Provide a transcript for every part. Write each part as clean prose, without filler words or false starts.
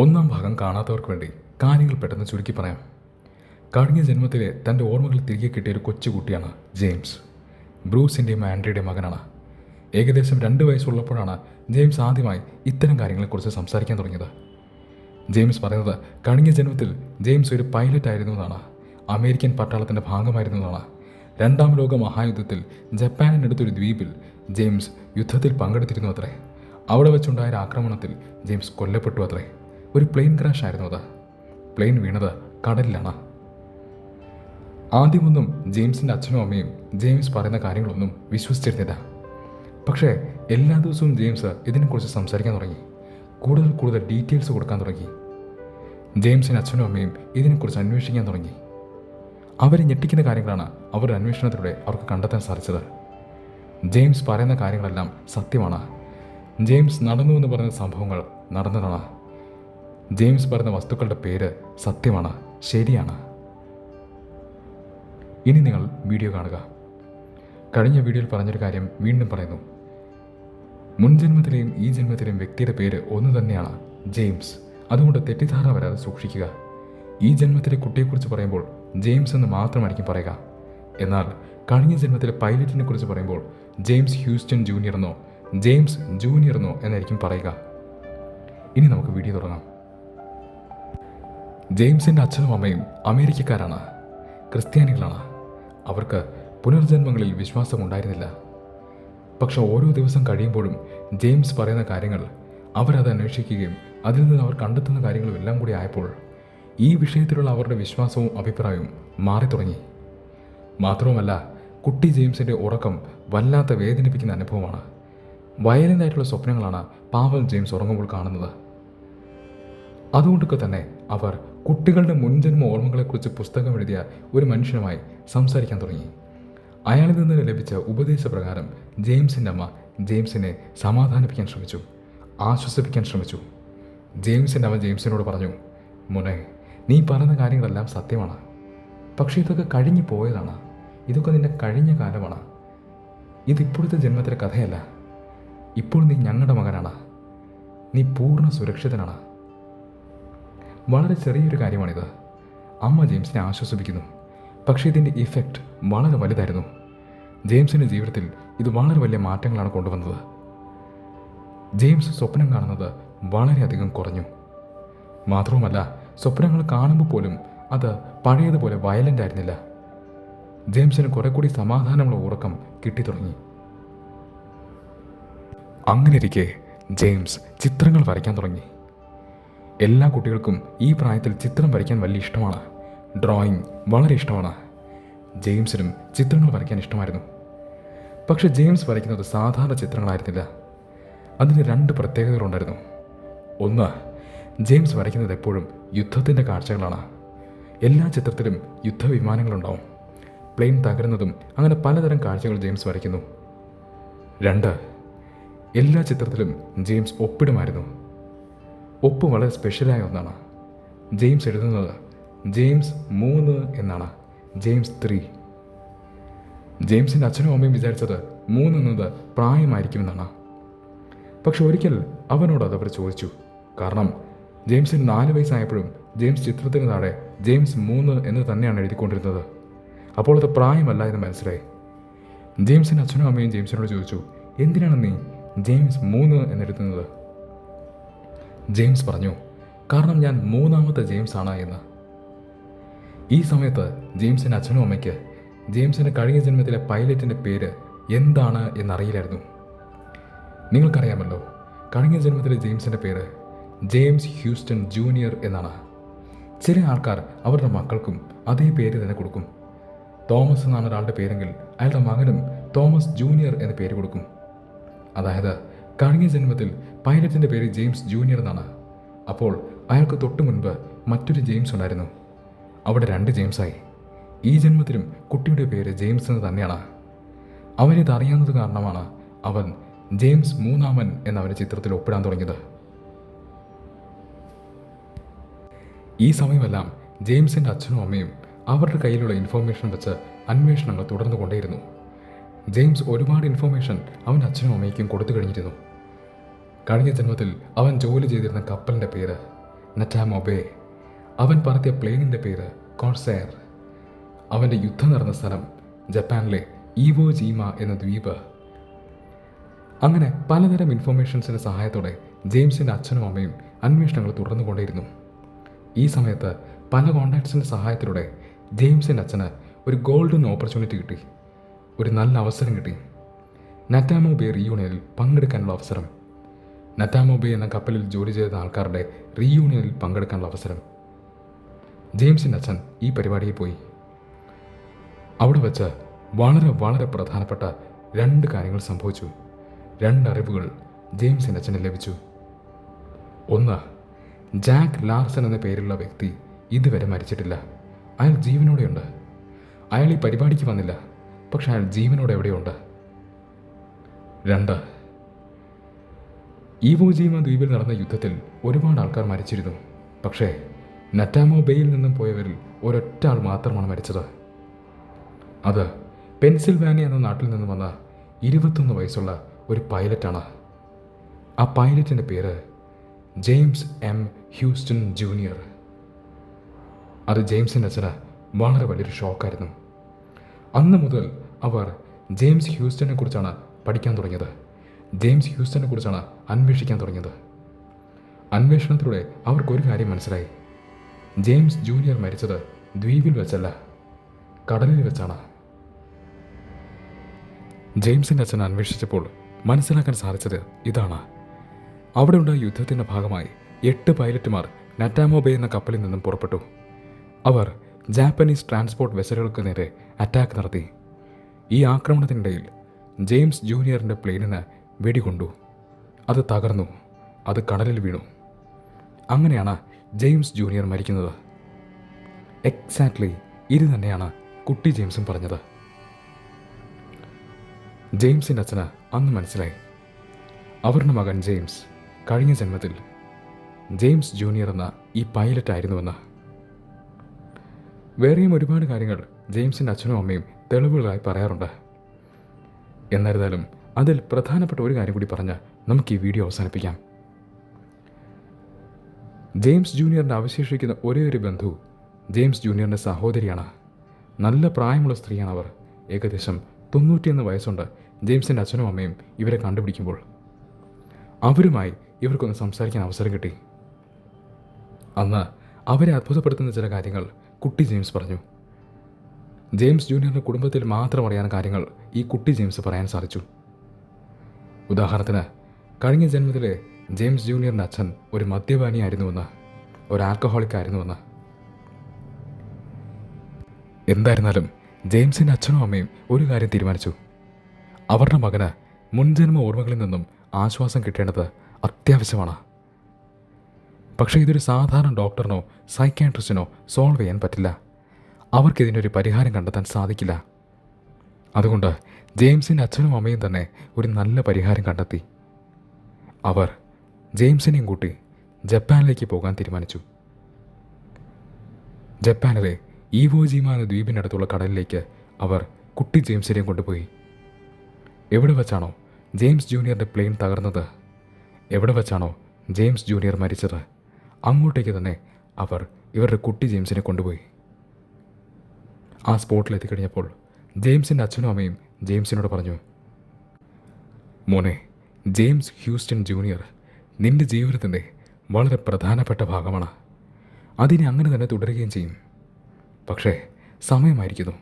ഒന്നാം ഭാഗം കാണാത്തവർക്ക് വേണ്ടി കാര്യങ്ങൾ പെട്ടെന്ന് ചുരുക്കി പറയാം. കഴിഞ്ഞ ജന്മത്തിലെ തൻ്റെ ഓർമ്മകൾ തിരികെ കിട്ടിയ ഒരു കൊച്ചുകുട്ടിയാണ് ജെയിംസ്. ബ്രൂസിൻ്റെയും ആൻഡ്രിയുടെയും മകനാണ്. ഏകദേശം 2 വയസ്സുള്ളപ്പോഴാണ് ജെയിംസ് ആദ്യമായി ഇത്തരം കാര്യങ്ങളെക്കുറിച്ച് സംസാരിക്കാൻ തുടങ്ങിയത്. ജെയിംസ് പറയുന്നത് കഴിഞ്ഞ ജന്മത്തിൽ ജെയിംസ് ഒരു പൈലറ്റ് ആയിരുന്നു എന്നാണ്. അമേരിക്കൻ പട്ടാളത്തിൻ്റെ ഭാഗമായിരുന്നു എന്നാണ്. 2ാം ലോക മഹായുദ്ധത്തിൽ ജപ്പാനിനടുത്തൊരു ദ്വീപിൽ ജെയിംസ് യുദ്ധത്തിൽ പങ്കെടുത്തിരുന്നു അത്രേ. അവിടെ വെച്ചുണ്ടായ ഒരു ആക്രമണത്തിൽ ജെയിംസ് കൊല്ലപ്പെട്ടു അത്രേ. ഒരു പ്ലെയിൻ ക്രാഷ് ആയിരുന്നു അത്. പ്ലെയിൻ വീണത് കടലിലാണ്. ആദ്യമൊന്നും ജെയിംസിൻ്റെ അച്ഛനും അമ്മയും ജെയിംസ് പറയുന്ന കാര്യങ്ങളൊന്നും വിശ്വസിച്ചിരുന്നില്ല. പക്ഷേ എല്ലാ ദിവസവും ജെയിംസ് ഇതിനെക്കുറിച്ച് സംസാരിക്കാൻ തുടങ്ങി. കൂടുതൽ ഡീറ്റെയിൽസ് കൊടുക്കാൻ തുടങ്ങി. ജെയിംസിൻ്റെ അച്ഛനും അമ്മയും ഇതിനെക്കുറിച്ച് അന്വേഷിക്കാൻ തുടങ്ങി. അവരെ ഞെട്ടിക്കുന്ന കാര്യങ്ങളാണ് അവരുടെ അന്വേഷണത്തിലൂടെ അവർക്ക് കണ്ടെത്താൻ സാധിച്ചത്. ജെയിംസ് പറയുന്ന കാര്യങ്ങളെല്ലാം സത്യമാണ്. ജെയിംസ് നടന്നു എന്ന് പറയുന്ന സംഭവങ്ങൾ നടന്നതാണ്. ജെയിംസ് പറയുന്ന വസ്തുക്കളുടെ പേര് സത്യമാണ്, ശരിയാണ്. ഇനി നിങ്ങൾ വീഡിയോ കാണുക. കഴിഞ്ഞ വീഡിയോയിൽ പറഞ്ഞൊരു കാര്യം വീണ്ടും പറയുന്നു. മുൻജന്മത്തിലെയും ഈ ജന്മത്തിലെയും വ്യക്തിയുടെ പേര് ഒന്ന് തന്നെയാണ്, ജെയിംസ്. അതുകൊണ്ട് തെറ്റിദ്ധാരണ വരാതെ സൂക്ഷിക്കുക. ഈ ജന്മത്തിലെ കുട്ടിയെക്കുറിച്ച് പറയുമ്പോൾ ജെയിംസ് എന്ന് മാത്രമായിരിക്കും പറയുക. എന്നാൽ കഴിഞ്ഞ ജന്മത്തിലെ പൈലറ്റിനെ കുറിച്ച് പറയുമ്പോൾ ജെയിംസ് ഹ്യൂസ്റ്റൺ ജൂനിയർ എന്നോ ജെയിംസ് ജൂനിയർ എന്നോ എന്നായിരിക്കും പറയുക. ഇനി നമുക്ക് വീഡിയോ തുടങ്ങാം. ജെയിംസിൻ്റെ അച്ഛനും അമ്മയും അമേരിക്കക്കാരാണ്, ക്രിസ്ത്യാനികളാണ്. അവർക്ക് പുനർജന്മങ്ങളിൽ വിശ്വാസമുണ്ടായിരുന്നില്ല. പക്ഷെ ഓരോ ദിവസം കഴിയുമ്പോഴും ജെയിംസ് പറയുന്ന കാര്യങ്ങൾ അവരത് അന്വേഷിക്കുകയും അതിൽ നിന്ന് അവർ കണ്ടെത്തുന്ന കാര്യങ്ങളും എല്ലാം കൂടി ആയപ്പോൾ ഈ വിഷയത്തിലുള്ള അവരുടെ വിശ്വാസവും അഭിപ്രായവും മാറി തുടങ്ങി. മാത്രവുമല്ല, കുട്ടി ജെയിംസിൻ്റെ ഉറക്കം വല്ലാത്ത വേദനിപ്പിക്കുന്ന അനുഭവമാണ്. വയലൻ്റായിട്ടുള്ള സ്വപ്നങ്ങളാണ് പാവൽ ജെയിംസ് ഉറങ്ങുമ്പോൾ കാണുന്നത്. അതുകൊണ്ടൊക്കെ തന്നെ അവർ കുട്ടികളുടെ മുൻജന്മ ഓർമ്മകളെക്കുറിച്ച് പുസ്തകം എഴുതിയ ഒരു മനുഷ്യനുമായി സംസാരിക്കാൻ തുടങ്ങി. അയാളിൽ നിന്ന് ലഭിച്ച ഉപദേശപ്രകാരം ജെയിംസിൻ്റെ അമ്മ ജെയിംസിനെ സമാധാനിപ്പിക്കാൻ ശ്രമിച്ചു, ആശ്വസിപ്പിക്കാൻ ശ്രമിച്ചു. ജെയിംസിൻ്റെ അമ്മ ജെയിംസിനോട് പറഞ്ഞു, മോനെ, നീ പറയുന്ന കാര്യങ്ങളെല്ലാം സത്യമാണ്. പക്ഷേ ഇതൊക്കെ കഴിഞ്ഞു പോയതാണ്. ഇതൊക്കെ നിൻ്റെ കഴിഞ്ഞ കാലമാണ്. ഇതിപ്പോഴത്തെ ജന്മത്തിലെ കഥയല്ല. ഇപ്പോൾ നീ ഞങ്ങളുടെ മകനാണ്. നീ പൂർണ്ണ സുരക്ഷിതനാണ്. വളരെ ചെറിയൊരു കാര്യമാണിത്. അമ്മ ജെയിംസിനെ ആശ്വസിപ്പിക്കുന്നു. പക്ഷേ ഇതിൻ്റെ ഇഫക്റ്റ് വളരെ വലുതായിരുന്നു. ജെയിംസിൻ്റെ ജീവിതത്തിൽ ഇത് വളരെ വലിയ മാറ്റങ്ങളാണ് കൊണ്ടുവന്നത്. ജെയിംസ് സ്വപ്നം കാണുന്നത് വളരെയധികം കുറഞ്ഞു. മാത്രവുമല്ല, സ്വപ്നങ്ങൾ കാണുമ്പോൾ പോലും അത് പഴയതുപോലെ വയലൻ്റ് ആയിരുന്നില്ല. ജെയിംസിന് കുറെ കൂടി സമാധാനമുള്ള ഉറക്കം കിട്ടിത്തുടങ്ങി. അങ്ങനെയിരിക്കെ ജെയിംസ് ചിത്രങ്ങൾ വരയ്ക്കാൻ തുടങ്ങി. എല്ലാ കുട്ടികൾക്കും ഈ പ്രായത്തിൽ ചിത്രം വരയ്ക്കാൻ വലിയ ഇഷ്ടമാണ്. ഡ്രോയിങ് വളരെ ഇഷ്ടമാണ്. ജെയിംസിനും ചിത്രങ്ങൾ വരയ്ക്കാൻ ഇഷ്ടമായിരുന്നു. പക്ഷെ ജെയിംസ് വരയ്ക്കുന്നത് സാധാരണ ചിത്രങ്ങളായിരുന്നില്ല. അതിന് 2 പ്രത്യേകതകളുണ്ടായിരുന്നു. ഒന്ന്, ജെയിംസ് വരയ്ക്കുന്നത് എപ്പോഴും യുദ്ധത്തിൻ്റെ കാഴ്ചകളാണ്. എല്ലാ ചിത്രത്തിലും യുദ്ധവിമാനങ്ങളുണ്ടാവും, പ്ലെയിൻ തകരുന്നതും അങ്ങനെ പലതരം കാഴ്ചകൾ ജെയിംസ് വരയ്ക്കുന്നു. 2, എല്ലാ ചിത്രത്തിലും ജെയിംസ് ഒപ്പിടുമായിരുന്നു. ഒപ്പ് വളരെ സ്പെഷ്യലായ ഒന്നാണ്. ജെയിംസ് എഴുതുന്നത് ജെയിംസ് 3 എന്നാണ്, ജെയിംസ് 3. ജെയിംസിൻ്റെ അച്ഛനും അമ്മയും വിചാരിച്ചത് 3 എന്നത് പ്രായമായിരിക്കുമെന്നാണ്. പക്ഷെ ഒരിക്കൽ അവനോട് അതവർ ചോദിച്ചു. കാരണം ജെയിംസിന് 4 വയസ്സായപ്പോഴും ജെയിംസ് ചിത്രത്തിന് താഴെ ജെയിംസ് 3 എന്ന് തന്നെയാണ് എഴുതിക്കൊണ്ടിരുന്നത്. അപ്പോൾ അത് പ്രായമല്ല എന്ന് മനസ്സിലായി. ജെയിംസിൻ്റെ അച്ഛനും അമ്മയും ജെയിംസിനോട് ചോദിച്ചു, എന്തിനാണ് നീ ജെയിംസ് 3 എന്നെഴുതുന്നത്? ജെയിംസ് പറഞ്ഞു, കാരണം ഞാൻ 3ാമത്തെ ജെയിംസ് ആണ് എന്ന്. ഈ സമയത്ത് ജെയിംസിൻ്റെ അച്ഛനും അമ്മയ്ക്ക് ജെയിംസിൻ്റെ കഴിഞ്ഞ ജന്മത്തിലെ പൈലറ്റിൻ്റെ പേര് എന്താണ് എന്നറിയില്ലായിരുന്നു. നിങ്ങൾക്കറിയാമല്ലോ, കഴിഞ്ഞ ജന്മത്തിലെ ജെയിംസിൻ്റെ പേര് ജെയിംസ് ഹ്യൂസ്റ്റൺ ജൂനിയർ എന്നാണ്. ചില ആൾക്കാർ അവരുടെ മക്കൾക്കും അതേ പേര് തന്നെ കൊടുക്കും. തോമസ് എന്നാണ് ഒരാളുടെ പേരെങ്കിൽ അയാളുടെ മകനും തോമസ് ജൂനിയർ എന്ന പേര് കൊടുക്കും. അതായത് കഴിഞ്ഞ ജന്മത്തിൽ പൈലറ്റിൻ്റെ പേര് ജെയിംസ് ജൂനിയർ എന്നാണ്. അപ്പോൾ അയാൾക്ക് തൊട്ടു മുൻപ് മറ്റൊരു ജെയിംസ് ഉണ്ടായിരുന്നു. അവിടെ 2 ജെയിംസായി. ഈ ജന്മത്തിലും കുട്ടിയുടെ പേര് ജെയിംസ് എന്ന് തന്നെയാണ്. അവനിത് അറിയാവുന്നത് കാരണമാണ് അവൻ ജെയിംസ് 3ാമൻ എന്നവൻ്റെ ചിത്രത്തിൽ ഒപ്പിടാൻ തുടങ്ങിയത്. ഈ സമയമെല്ലാം ജെയിംസിൻ്റെ അച്ഛനും അമ്മയും അവരുടെ കയ്യിലുള്ള ഇൻഫോർമേഷൻ വെച്ച് അന്വേഷണങ്ങൾ തുടർന്നു കൊണ്ടേയിരുന്നു. ജെയിംസ് ഒരുപാട് ഇൻഫോർമേഷൻ അവൻ്റെ അച്ഛനും അമ്മയ്ക്കും കൊടുത്തു കഴിഞ്ഞിരുന്നു. കഴിഞ്ഞ ജന്മത്തിൽ അവൻ ജോലി ചെയ്തിരുന്ന കപ്പലിൻ്റെ പേര്, നറ്റാമോ ബേ. അവൻ പറത്തിയ പ്ലെയിനിൻ്റെ പേര് കോർസെയർ. അവൻ്റെ യുദ്ധം നടന്ന സ്ഥലം ജപ്പാനിലെ ഈവോ ജീമ എന്ന ദ്വീപ്. അങ്ങനെ പലതരം ഇൻഫോർമേഷൻസിൻ്റെ സഹായത്തോടെ ജെയിംസിൻ്റെ അച്ഛനും അമ്മയും അന്വേഷണങ്ങൾ തുടർന്നുകൊണ്ടേയിരുന്നു. ഈ സമയത്ത് പല കോൺടാക്ട്സിൻ്റെ സഹായത്തിലൂടെ ജെയിംസിൻ്റെ അച്ഛന് ഒരു ഗോൾഡൻ ഓപ്പർച്യൂണിറ്റി കിട്ടി. ഒരു നല്ല അവസരം കിട്ടി. നറ്റാമോ ബേ റീയൂണിയനിൽ പങ്കെടുക്കാനുള്ള അവസരം. നറ്റാമോ ബേ എന്ന കപ്പലിൽ ജോലി ചെയ്ത ആൾക്കാരുടെ റീയൂണിയനിൽ പങ്കെടുക്കാനുള്ള അവസരം. ജെയിംസിൻ്റെ അച്ഛൻ ഈ പരിപാടിയിൽ പോയി. അവിടെ വച്ച് വളരെ വളരെ പ്രധാനപ്പെട്ട 2 കാര്യങ്ങൾ സംഭവിച്ചു. 2 അറിവുകൾ ജെയിംസിൻ്റെ അച്ഛന് ലഭിച്ചു. ഒന്ന്, ജാക്ക് ലാർസൺ എന്ന പേരുള്ള വ്യക്തി ഇതുവരെ മരിച്ചിട്ടില്ല. അയാൾ ജീവനോടെയുണ്ട്. അയാൾ ഈ പരിപാടിക്ക് വന്നില്ല, പക്ഷെ അയാൾ ജീവനോടെ എവിടെയുണ്ട്. 2, ഈവോ ജീമ ദ്വീപിൽ നടന്ന യുദ്ധത്തിൽ ഒരുപാട് ആൾക്കാർ മരിച്ചിരുന്നു. പക്ഷേ നറ്റാമോ ബേയിൽ നിന്നും പോയവരിൽ ഒരൊറ്റ ആൾ മാത്രമാണ് മരിച്ചത്. അത് പെൻസിൽവാനിയ എന്ന നാട്ടിൽ നിന്ന് വന്ന 21 വയസ്സുള്ള ഒരു പൈലറ്റാണ്. ആ പൈലറ്റിൻ്റെ പേര് ജെയിംസ് എം ഹ്യൂസ്റ്റൺ ജൂനിയർ. അത് ജെയിംസിൻ്റെ അച്ഛന് വളരെ വലിയൊരു ഷോക്കായിരുന്നു. അന്ന് മുതൽ അവർ ജെയിംസ് ഹ്യൂസ്റ്റനെ കുറിച്ചാണ് പഠിക്കാൻ തുടങ്ങിയത്. ജെയിംസ് ഹ്യൂസ്റ്റനെ കുറിച്ചാണ് അന്വേഷിക്കാൻ തുടങ്ങിയത്. അന്വേഷണത്തിലൂടെ അവർക്കൊരു കാര്യം മനസ്സിലായി. ജെയിംസ് ജൂനിയർ മരിച്ചത് ദ്വീപിൽ വെച്ചല്ല, കടലിൽ വെച്ചാണ്. ജെയിംസിൻ്റെ അച്ഛൻ അന്വേഷിച്ചപ്പോൾ മനസ്സിലാക്കാൻ സാധിച്ചത് ഇതാണ്. അവിടെ ഉണ്ടായ യുദ്ധത്തിൻ്റെ ഭാഗമായി 8 പൈലറ്റുമാർ നറ്റാമോ ബേ എന്ന കപ്പലിൽ നിന്നും പുറപ്പെട്ടു. അവർ ജാപ്പനീസ് ട്രാൻസ്പോർട്ട് വെസലുകൾക്ക് നേരെ അറ്റാക്ക് നടത്തി. ഈ ആക്രമണത്തിനിടയിൽ ജെയിംസ് ജൂനിയറിൻ്റെ പ്ലെയിനിന് വെടികൊണ്ടു. അത് തകർന്നു. അത് കടലിൽ വീണു. അങ്ങനെയാണ് ജെയിംസ് ജൂനിയർ മരിക്കുന്നത്. എക്സാക്ട്ലി ഇത് തന്നെയാണ് കുട്ടി ജെയിംസും പറഞ്ഞത്. ജെയിംസിൻ്റെ അച്ഛന് അന്ന് മനസ്സിലായി, അവരുടെ മകൻ ജെയിംസ് കഴിഞ്ഞ ജന്മത്തിൽ ജെയിംസ് ജൂനിയർ എന്ന ഈ പൈലറ്റായിരുന്നുവെന്ന്. വേറെയും ഒരുപാട് കാര്യങ്ങൾ ജെയിംസിൻ്റെ അച്ഛനും അമ്മയും തെളിവുകളായി പറയാറുണ്ട്. എന്നിരുന്നാലും അതിൽ പ്രധാനപ്പെട്ട ഒരു കാര്യം കൂടി പറഞ്ഞ് നമുക്ക് ഈ വീഡിയോ അവസാനിപ്പിക്കാം. ജെയിംസ് ജൂനിയറിൻ്റെ അവശേഷിക്കുന്ന ഒരേ ഒരു ബന്ധു ജെയിംസ് ജൂനിയറിൻ്റെ സഹോദരിയാണ്. നല്ല പ്രായമുള്ള സ്ത്രീയാണ് അവർ. ഏകദേശം 91 വയസ്സുണ്ട് ജെയിംസിൻ്റെ അച്ഛനും അമ്മയും ഇവരെ കണ്ടുപിടിക്കുമ്പോൾ. അവരുമായി ഇവർക്കൊന്ന് സംസാരിക്കാൻ അവസരം കിട്ടി. അന്ന് അവരെ അത്ഭുതപ്പെടുത്തുന്ന ചില കാര്യങ്ങൾ കുട്ടി ജെയിംസ് പറഞ്ഞു. ജെയിംസ് ജൂനിയറിൻ്റെ കുടുംബത്തിൽ മാത്രം അറിയാവുന്ന കാര്യങ്ങൾ ഈ കുട്ടി ജെയിംസ് പറയാൻ സാധിച്ചു. ഉദാഹരണത്തിന്, കഴിഞ്ഞ ജന്മത്തിലെ ജെയിംസ് ജൂനിയറിൻ്റെ അച്ഛൻ ഒരു മദ്യപാനിയായിരുന്നുവെന്ന്, ഒരു ആൽക്കഹോളിക് ആയിരുന്നുവെന്ന്. എന്തായിരുന്നാലും ജെയിംസിൻ്റെ അച്ഛനും അമ്മയും ഒരു കാര്യം തീരുമാനിച്ചു. അവരുടെ മകന് മുൻജന്മ ഓർമ്മകളിൽ നിന്നും ആശ്വാസം കിട്ടേണ്ടത് അത്യാവശ്യമാണ്. പക്ഷേ ഇതൊരു സാധാരണ ഡോക്ടറിനോ സൈക്യാട്രിസ്റ്റിനോ സോൾവ് ചെയ്യാൻ പറ്റില്ല. അവർക്കിതിനൊരു പരിഹാരം കണ്ടെത്താൻ സാധിക്കില്ല. അതുകൊണ്ട് ജെയിംസിൻ്റെ അച്ഛനും അമ്മയും തന്നെ ഒരു നല്ല പരിഹാരം കണ്ടെത്തി. അവർ ജെയിംസിനെയും കൂട്ടി ജപ്പാനിലേക്ക് പോകാൻ തീരുമാനിച്ചു. ജപ്പാനിലെ ഈവോ ജീമ എന്ന ദ്വീപിനടുത്തുള്ള കടലിലേക്ക് അവർ കുട്ടി ജെയിംസിനെയും കൊണ്ടുപോയി. എവിടെ വച്ചാണോ ജെയിംസ് ജൂനിയറിൻ്റെ പ്ലെയിൻ തകർന്നത്, എവിടെ വച്ചാണോ ജെയിംസ് ജൂനിയർ മരിച്ചത്, അങ്ങോട്ടേക്ക് തന്നെ അവർ ഇവരുടെ കുട്ടി ജെയിംസിനെ കൊണ്ടുപോയി. ആ സ്പോട്ടിലെത്തിക്കഴിഞ്ഞപ്പോൾ ജെയിംസിൻ്റെ അച്ഛനും അമ്മയും ജെയിംസിനോട് പറഞ്ഞു, മോനെ, ജെയിംസ് ഹ്യൂസ്റ്റൺ ജൂനിയർ നിൻ്റെ ജീവിതത്തിൻ്റെ വളരെ പ്രധാനപ്പെട്ട ഭാഗമാണ്. അതിനെ അങ്ങനെ തന്നെ തുടരുകയും ചെയ്യും. പക്ഷേ സമയമായിരിക്കുന്നു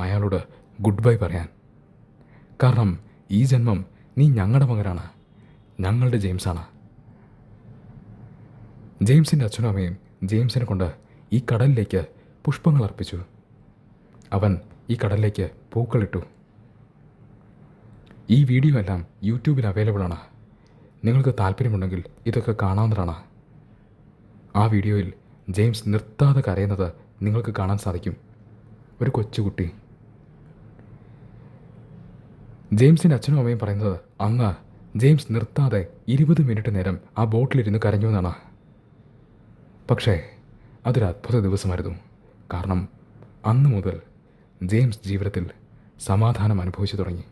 അയാളോട് ഗുഡ് ബൈ പറയാൻ. കാരണം ഈ ജന്മം നീ ഞങ്ങളുടെ മകനാണ്, ഞങ്ങളുടെ ജെയിംസാണ്. ജെയിംസിൻ്റെ അച്ഛനും അമ്മയും ജെയിംസിനെ കൊണ്ട് ഈ കടലിലേക്ക് പുഷ്പങ്ങൾ അർപ്പിച്ചു. അവൻ ഈ കടലിലേക്ക് പൂക്കളിട്ടു. ഈ വീഡിയോ എല്ലാം യൂട്യൂബിൽ അവൈലബിൾ ആണ്. നിങ്ങൾക്ക് താല്പര്യമുണ്ടെങ്കിൽ ഇതൊക്കെ കാണാവുന്നതാണ്. ആ വീഡിയോയിൽ ജെയിംസ് നിർത്താതെ കരയുന്നത് നിങ്ങൾക്ക് കാണാൻ സാധിക്കും. ഒരു കൊച്ചുകുട്ടി. ജെയിംസിൻ്റെ അച്ഛനും അമ്മയും പറയുന്നത് അന്ന് ജെയിംസ് നിർത്താതെ 20 മിനിറ്റ് നേരം ആ ബോട്ടിലിരുന്ന് കരഞ്ഞു എന്നാണ്. പക്ഷേ അതൊരു അത്ഭുത ദിവസമായിരുന്നു. കാരണം അന്ന് മുതൽ ജെയിംസ് ജീവിതത്തിൽ സമാധാനം അനുഭവിച്ചു തുടങ്ങി.